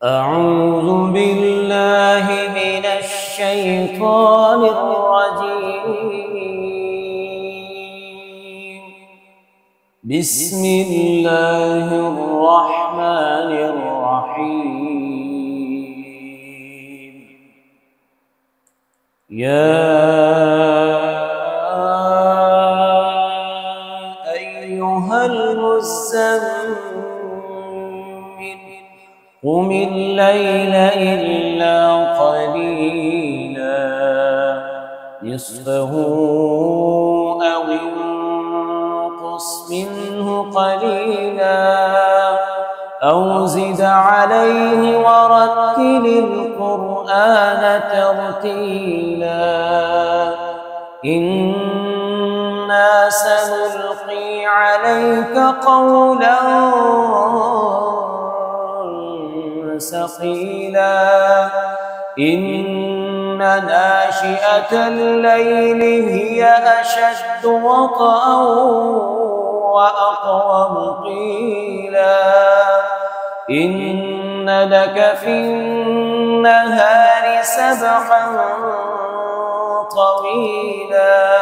أعوذ بالله من الشيطان الرجيم. بسم الله الرحمن الرحيم. يا أيها المزمل قم الليل إلا قليلا نصفه أو انقص منه قليلا أو زد عليه ورتل القرآن ترتيلا إنا سنلقي عليك قولا ثقيلا إن ناشئة الليل هي أشد وطئا وأقوم قيلا إن لك في النهار سبحا طويلا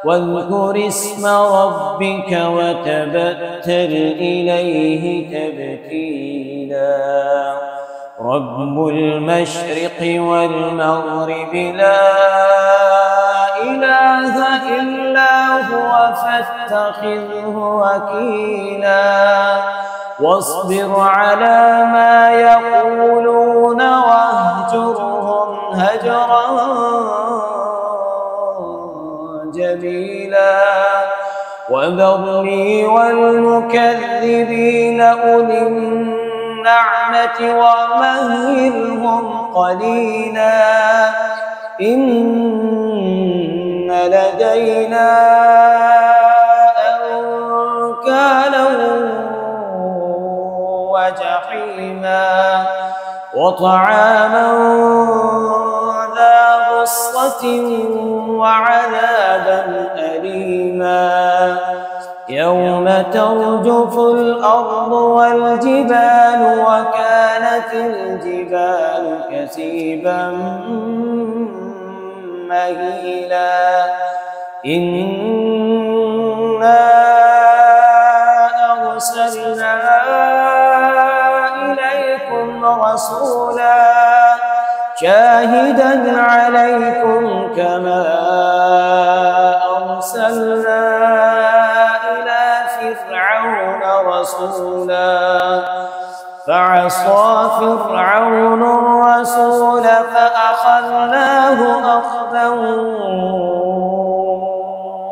واذكر اسم ربك وتبتل إليه تبتيلا رب المشرق والمغرب لا إله إلا هو فاتخذه وكيلا واصبر على ما يقولون واهجرهم هجرا جميلا وذرني والمكذبين أولي النعمة ومهلهم قليلا إن لدينا أنكالا وجحيما وطعاما ذا غصة وعذابا أليما يوم ترجف الأرض والجبال وكانت الجبال كثيبا مهيلا إنا أرسلنا إليكم رسولا شاهدا عليكم كما أرسلنا إلى فرعون رسولا فعصى فرعون الرسول فأخذناه أخذا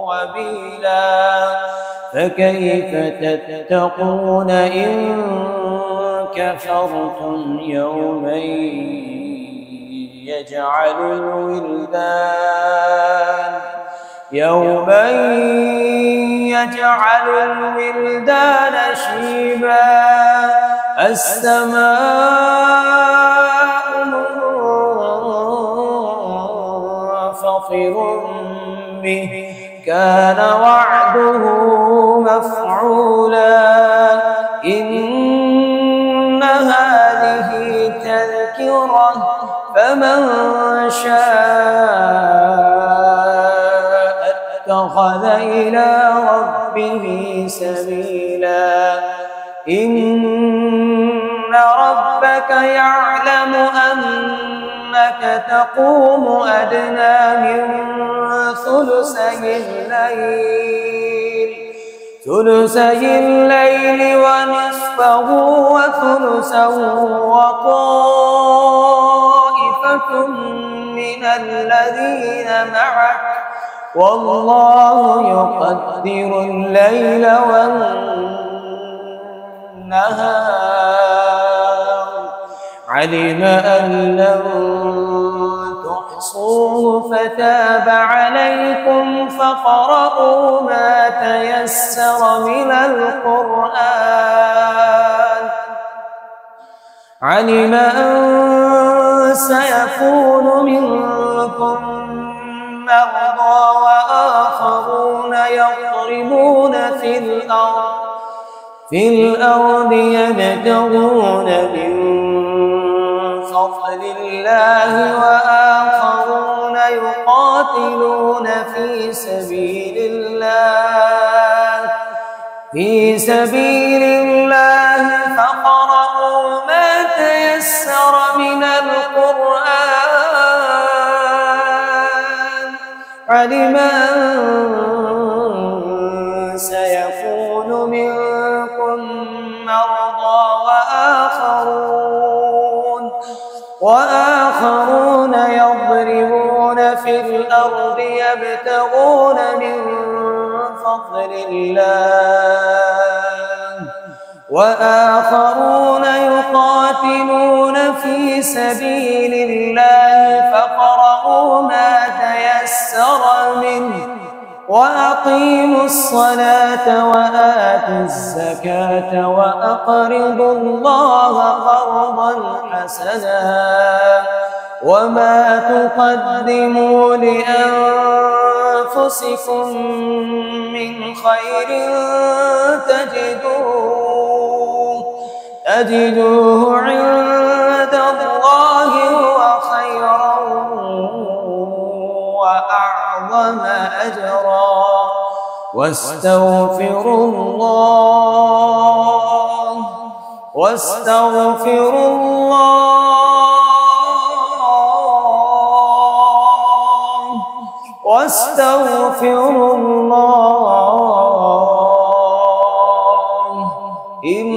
وبيلا فكيف تتقون إن كفرتم يوما يجعل الولدان شيبا السماء منفطر به كان وعده مفعولا إن هذه تذكرة فمن شاء اتخذ إلى ربه سبيلا إن ربك يعلم أنك تقوم أدنى من ثلثي الليل ونصفه وثلثه وطائفة من الذين معك والله يقدر الليل والنهار علم أن لن تحصوه فتاب عليكم فاقرؤوا ما تيسر من القرآن علم أن سيكون منكم مرضى وآخرون يضربون في الأرض يبتغون من فضل الله وآخرون يقاتلون في سبيل الله فاقرؤوا ما تيسر من القرآن علم أن سيكون منكم مرضى وآخرون يضربون في الأرض يبتغون من فضل الله وآخرون يقاتلون في سبيل الله فاقرؤوا ما تيسر منه وأقيموا الصلاة وآتوا الزكاة وأقرضوا الله قرضا حسنا وما تقدموا لأنفسكم من خير تجدوه عند الله هو خيرا وأعظم أجرا واستغفروا الله إن